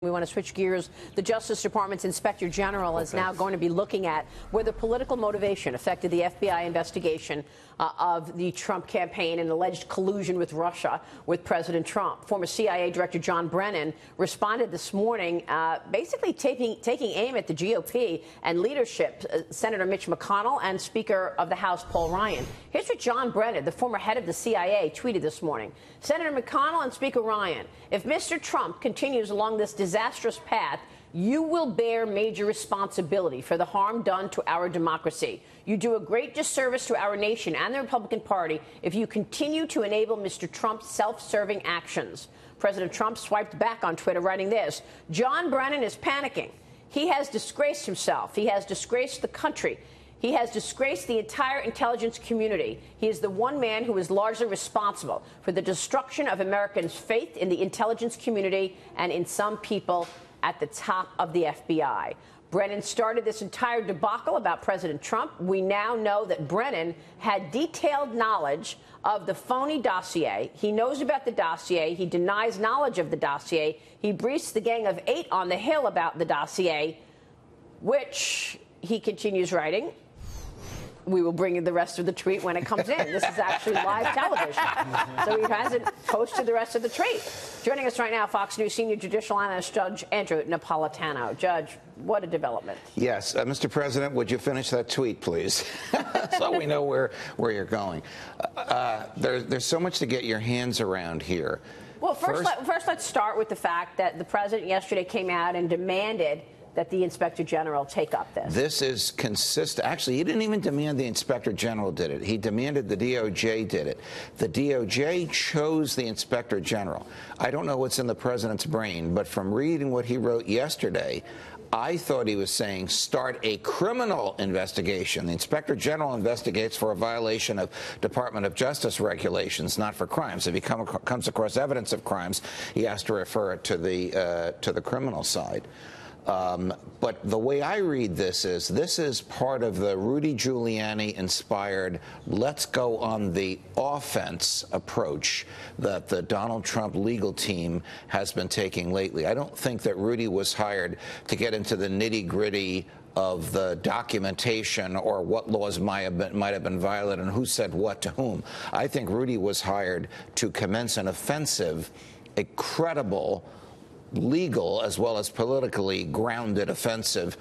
We want to switch gears. The Justice Department's Inspector General is now going to be looking at whether political motivation affected the FBI investigation of the Trump campaign and alleged collusion with Russia with President Trump. Former CIA Director John Brennan responded this morning, basically taking aim at the GOP and leadership, Senator Mitch McConnell and Speaker of the House Paul Ryan. Here's what John Brennan, the former head of the CIA, tweeted this morning. Senator McConnell and Speaker Ryan, if Mr. Trump continues along this disastrous path, you will bear major responsibility for the harm done to our democracy. You do a great disservice to our nation and the Republican Party if you continue to enable Mr. Trump's self-serving actions. President Trump swiped back on Twitter, writing this: John Brennan is panicking. He has disgraced himself. He has disgraced the country. He has disgraced the entire intelligence community. He is the one man who is largely responsible for the destruction of Americans' faith in the intelligence community and in some people at the top of the FBI. Brennan started this entire debacle about President Trump. We now know that Brennan had detailed knowledge of the phony dossier. He knows about the dossier. He denies knowledge of the dossier. He briefs the Gang of Eight on the Hill about the dossier, which he continues writing. We will bring you the rest of the tweet when it comes in. This is actually live television. So he hasn't posted the rest of the tweet. Joining us right now, Fox News senior judicial analyst Judge Andrew Napolitano. Judge, what a development. Yes. Mr. President, would you finish that tweet, please? So we know where you're going. There's so much to get your hands around here. Well, first let's start with the fact that the president yesterday came out and demanded that the Inspector General take up this. This is consistent. Actually, he didn't even demand the Inspector General did it. He demanded the DOJ did it. The DOJ chose the Inspector General. I don't know what's in the president's brain, but from reading what he wrote yesterday, I thought he was saying start a criminal investigation. The Inspector General investigates for a violation of Department of Justice regulations, not for crimes. If he comes across evidence of crimes, he has to refer it to the criminal side. But the way I read this is part of the Rudy Giuliani-inspired let's go on the offense approach that the Donald Trump legal team has been taking lately. I don't think that Rudy was hired to get into the nitty-gritty of the documentation or what laws might have been violated and who said what to whom. I think Rudy was hired to commence an offensive, a credible, legal as well as politically grounded offensive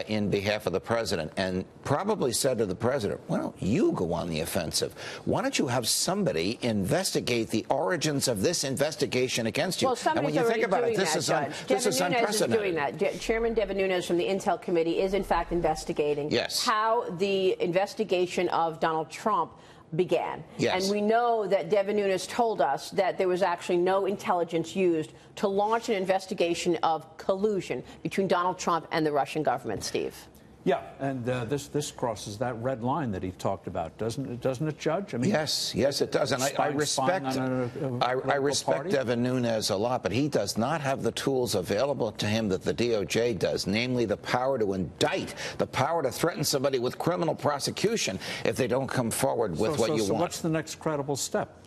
in behalf of the president, and probably said to the president, why don't you go on the offensive? Why don't you have somebody investigate the origins of this investigation against you? Well, and when you think about it, this is unprecedented. Is doing that. Chairman Devin Nunes from the Intel Committee is in fact investigating how the investigation of Donald Trump began. Yes. And we know that Devin Nunes told us that there was actually no intelligence used to launch an investigation of collusion between Donald Trump and the Russian government, Steve. Yeah, and this crosses that red line that he talked about, doesn't it, Judge? I mean, yes, it does. And I respect Devin Nunes a lot, but he does not have the tools available to him that the DOJ does, namely the power to indict, the power to threaten somebody with criminal prosecution if they don't come forward with what you want. So what's the next credible step?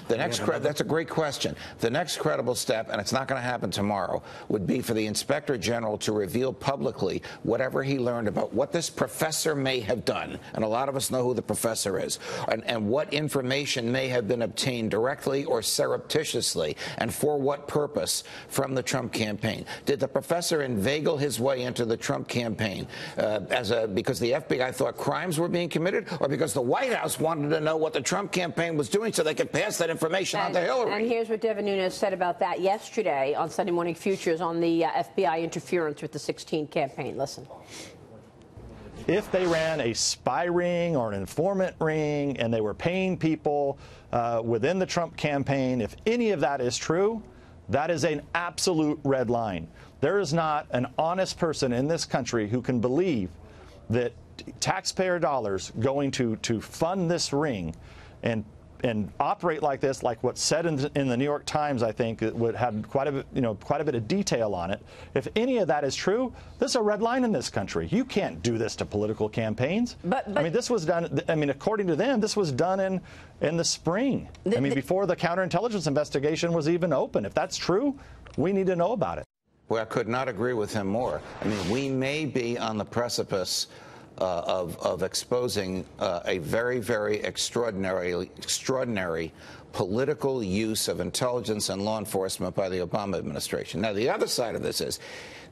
That's a great question. The next credible step, and it's not going to happen tomorrow, would be for the Inspector General to reveal publicly whatever he learned about what this professor may have done, and a lot of us know who the professor is, and what information may have been obtained directly or surreptitiously, and for what purpose from the Trump campaign. Did the professor inveigle his way into the Trump campaign because the FBI thought crimes were being committed, or because the White House wanted to know what the Trump campaign was doing so they could pass that information on to Hillary? And here's what Devin Nunes said about that yesterday on Sunday Morning Futures on the FBI interference with the 2016 campaign. Listen. If they ran a spy ring or an informant ring and they were paying people within the Trump campaign, if any of that is true, that is an absolute red line. There is not an honest person in this country who can believe that taxpayer dollars going to fund this ring and operate like this, like what's said in the New York Times, I think it would have quite a bit of detail on it. If any of that is true, this is a red line in this country. You can't do this to political campaigns. But I mean, this was done. I mean, according to them, this was done in the spring. I mean, before the counterintelligence investigation was even open. If that's true, we need to know about it. Well, I could not agree with him more. I mean, we may be on the precipice of exposing a very, very extraordinary political use of intelligence and law enforcement by the Obama administration. Now, the other side of this is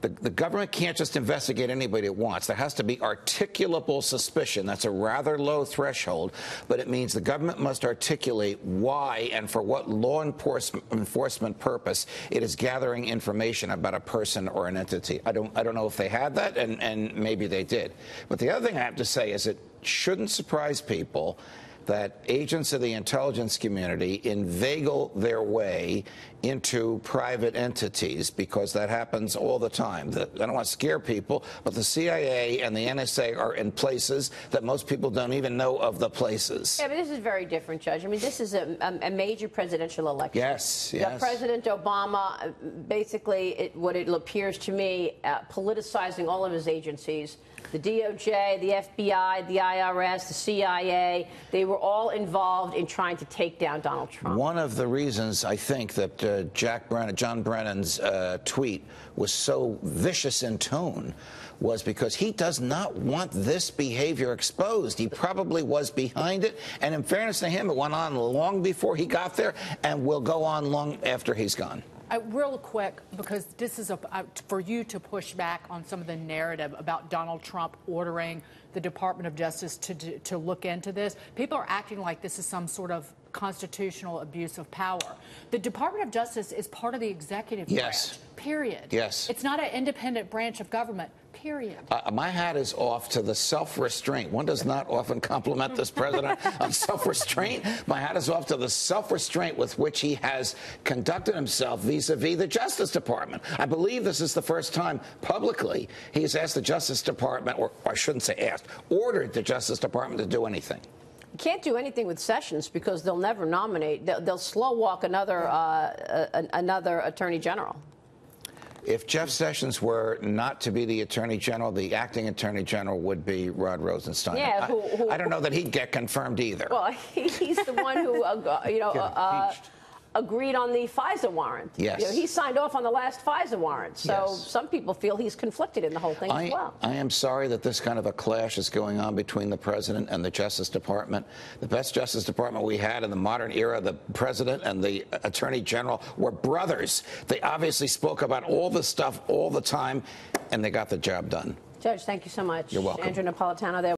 the government can't just investigate anybody it wants. There has to be articulable suspicion. That's a rather low threshold, but it means the government must articulate why and for what law enforcement purpose it is gathering information about a person or an entity. I don't know if they had that, and maybe they did. But the other thing I have to say is it shouldn't surprise people that agents of the intelligence community inveigle their way into private entities, because that happens all the time. I don't want to scare people, but the CIA and the NSA are in places that most people don't even know of the places. Yeah, but this is very different, Judge. I mean, this is a major presidential election. Yes, yes. President Obama, basically, what it appears to me, politicizing all of his agencies. The DOJ, the FBI, the IRS, the CIA, they were all involved in trying to take down Donald Trump. One of the reasons I think that John Brennan's tweet was so vicious in tone was because he does not want this behavior exposed. He probably was behind it, and in fairness to him, it went on long before he got there and will go on long after he's gone. Real quick, because this is for you to push back on some of the narrative about Donald Trump ordering the Department of Justice to look into this. People are acting like this is some sort of constitutional abuse of power. The Department of Justice is part of the executive branch, period. Yes. It's not an independent branch of government, period. My hat is off to the self-restraint. One does not often compliment this president on self-restraint. My hat is off to the self-restraint with which he has conducted himself vis-a-vis the Justice Department. I believe this is the first time publicly he has asked the Justice Department, or I shouldn't say asked, ordered the Justice Department to do anything. You can't do anything with Sessions because they'll never nominate. They'll slow walk another attorney general. If Jeff Sessions were not to be the Attorney General, the acting Attorney General would be Rod Rosenstein. Yeah, I don't know that he'd get confirmed either. Well, he's the one who, agreed on the FISA warrant. Yes. He signed off on the last FISA warrant. So some people feel he's conflicted in the whole thing as well. I am sorry that this kind of a clash is going on between the president and the Justice Department. The best Justice Department we had in the modern era, the president and the Attorney General were brothers. They obviously spoke about all the stuff all the time, and they got the job done. Judge, thank you so much. You're welcome. Andrew Napolitano there.